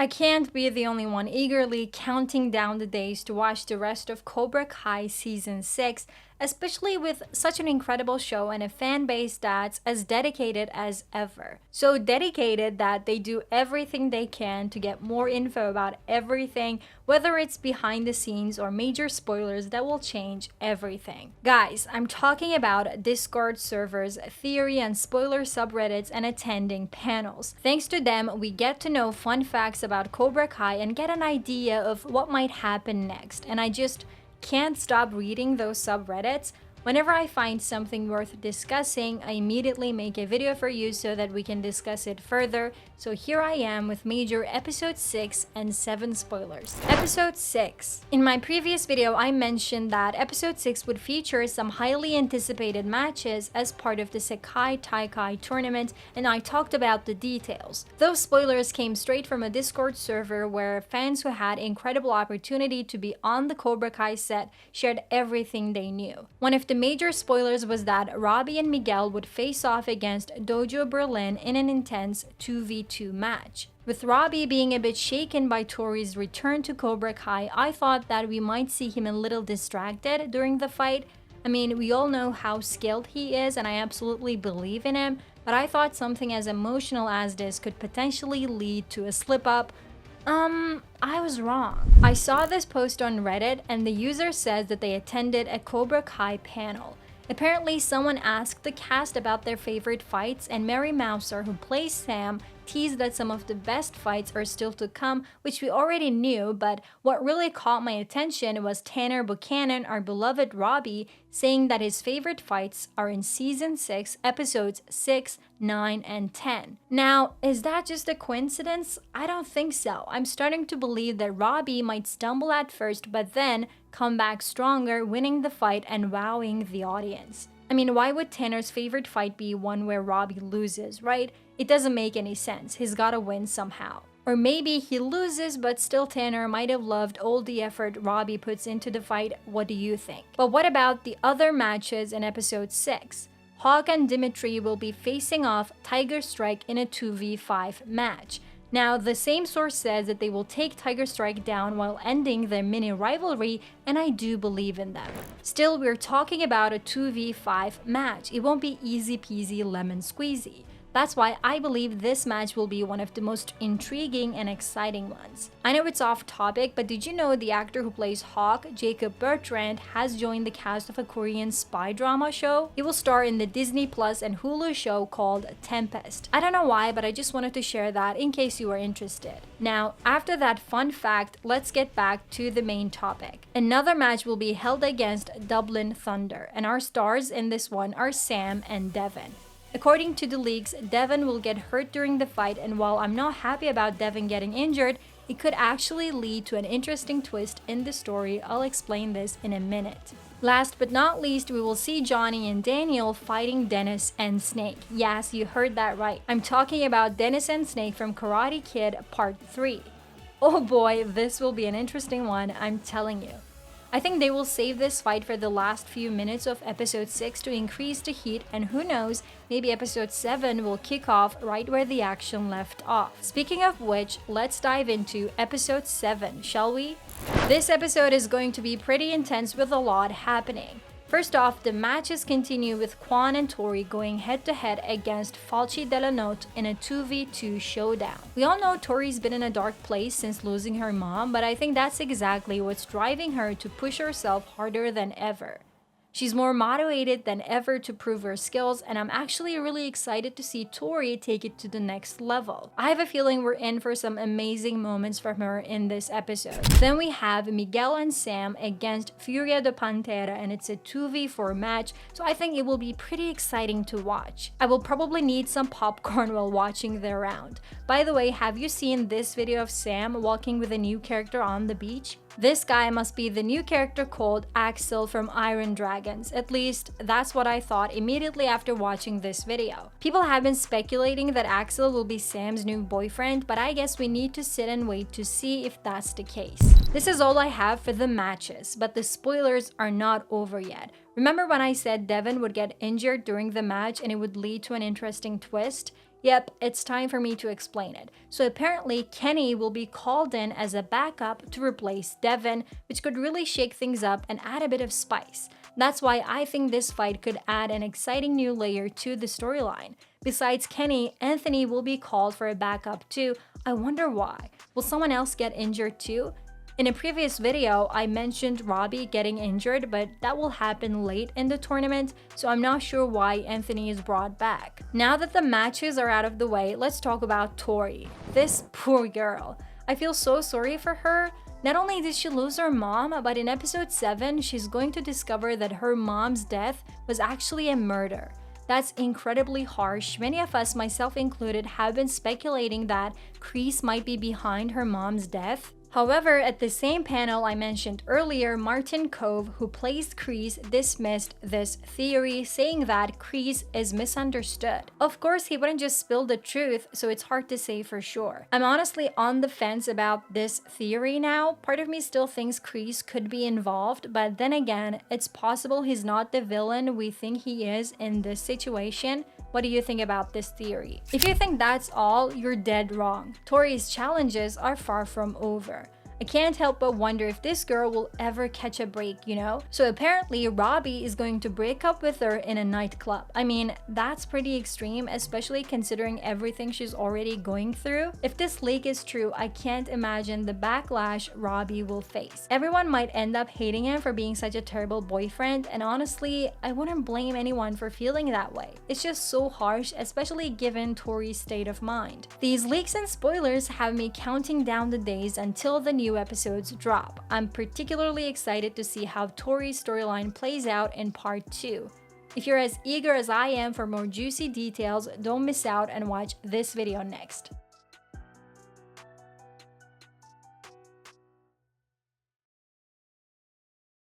I can't be the only one eagerly counting down the days to watch the rest of Cobra Kai Season 6, especially with such an incredible show and a fan base that's as dedicated as ever. So dedicated that they do everything they can to get more info about everything, whether it's behind the scenes or major spoilers that will change everything. Guys, I'm talking about Discord servers, theory and spoiler subreddits, and attending panels. Thanks to them, we get to know fun facts about Cobra Kai and get an idea of what might happen next. And I just can't stop reading those subreddits. Whenever I find something worth discussing, I immediately make a video for you so that we can discuss it further. So here I am with major episode 6 and 7 spoilers. Episode 6. In my previous video, I mentioned that episode 6 would feature some highly anticipated matches as part of the Sekai Taikai tournament, and I talked about the details. Those spoilers came straight from a Discord server where fans who had incredible opportunity to be on the Cobra Kai set shared everything they knew. One of the major spoilers was that Robbie and Miguel would face off against Dojo Berlin in an intense 2v2 match. With Robbie being a bit shaken by Tory's return to Cobra Kai, I thought that we might see him a little distracted during the fight. I mean, we all know how skilled he is and I absolutely believe in him, but I thought something as emotional as this could potentially lead to a slip-up. I was wrong. I saw this post on Reddit and the user says that they attended a Cobra Kai panel. Apparently, someone asked the cast about their favorite fights and Mary Mouser, who plays Sam, teased that some of the best fights are still to come, which we already knew, but what really caught my attention was Tanner Buchanan, our beloved Robbie, saying that his favorite fights are in Season 6, Episodes 6, 9, and 10. Now, is that just a coincidence? I don't think so. I'm starting to believe that Robbie might stumble at first, but then come back stronger, winning the fight and wowing the audience. I mean, why would Tanner's favorite fight be one where Robbie loses, right? It doesn't make any sense. He's gotta win somehow. Or maybe he loses, but still Tanner might have loved all the effort Robbie puts into the fight. What do you think? But what about the other matches in episode 6? Hawk and Dimitri will be facing off Tiger Strike in a 2v5 match. Now, the same source says that they will take Tiger Strike down while ending their mini rivalry, and I do believe in them. Still, we're talking about a 2v5 match. It won't be easy peasy lemon squeezy. That's why I believe this match will be one of the most intriguing and exciting ones. I know it's off topic, but did you know the actor who plays Hawk, Jacob Bertrand, has joined the cast of a Korean spy drama show? He will star in the Disney Plus and Hulu show called Tempest. I don't know why, but I just wanted to share that in case you are interested. Now, after that fun fact, let's get back to the main topic. Another match will be held against Dublin Thunder, and our stars in this one are Sam and Devin. According to the leaks, Devin will get hurt during the fight, and while I'm not happy about Devin getting injured, it could actually lead to an interesting twist in the story. I'll explain this in a minute. Last but not least, we will see Johnny and Daniel fighting Dennis and Snake. Yes, you heard that right. I'm talking about Dennis and Snake from Karate Kid Part 3. Oh boy, this will be an interesting one, I'm telling you. I think they will save this fight for the last few minutes of episode 6 to increase the heat, and who knows, maybe episode 7 will kick off right where the action left off. Speaking of which, let's dive into episode 7, shall we? This episode is going to be pretty intense with a lot happening. First off, the matches continue with Quan and Tory going head-to-head against Falchi Delanotte in a 2v2 showdown. We all know Tory's been in a dark place since losing her mom, but I think that's exactly what's driving her to push herself harder than ever. She's more motivated than ever to prove her skills, and I'm actually really excited to see Tory take it to the next level. I have a feeling we're in for some amazing moments from her in this episode. Then we have Miguel and Sam against Furia de Pantera, and it's a 2v4 match, so I think it will be pretty exciting to watch. I will probably need some popcorn while watching the round. By the way, have you seen this video of Sam walking with a new character on the beach? This guy must be the new character called Axel from Iron Dragons. At least, that's what I thought immediately after watching this video. People have been speculating that Axel will be Sam's new boyfriend, but I guess we need to sit and wait to see if that's the case. This is all I have for the matches, but the spoilers are not over yet. Remember when I said Devin would get injured during the match and it would lead to an interesting twist? Yep, it's time for me to explain it. So apparently, Kenny will be called in as a backup to replace Devin, which could really shake things up and add a bit of spice. That's why I think this fight could add an exciting new layer to the storyline. Besides Kenny, Anthony will be called for a backup too. I wonder why. Will someone else get injured too? In a previous video, I mentioned Robbie getting injured, but that will happen late in the tournament, so I'm not sure why Anthony is brought back. Now that the matches are out of the way, let's talk about Tory. This poor girl. I feel so sorry for her. Not only did she lose her mom, but in episode 7, she's going to discover that her mom's death was actually a murder. That's incredibly harsh. Many of us, myself included, have been speculating that Kreese might be behind her mom's death. However, at the same panel I mentioned earlier, Martin Kove, who plays Kreese, dismissed this theory, saying that Kreese is misunderstood. Of course, he wouldn't just spill the truth, so it's hard to say for sure. I'm honestly on the fence about this theory now. Part of me still thinks Kreese could be involved, but then again, it's possible he's not the villain we think he is in this situation. What do you think about this theory? If you think that's all, you're dead wrong. Tory's challenges are far from over. I can't help but wonder if this girl will ever catch a break, you know? So apparently, Robbie is going to break up with her in a nightclub. I mean, that's pretty extreme, especially considering everything she's already going through. If this leak is true, I can't imagine the backlash Robbie will face. Everyone might end up hating him for being such a terrible boyfriend, and honestly, I wouldn't blame anyone for feeling that way. It's just so harsh, especially given Tory's state of mind. These leaks and spoilers have me counting down the days until the new episodes drop. I'm particularly excited to see how Tory's storyline plays out in part 2. If you're as eager as I am for more juicy details, don't miss out and watch this video next.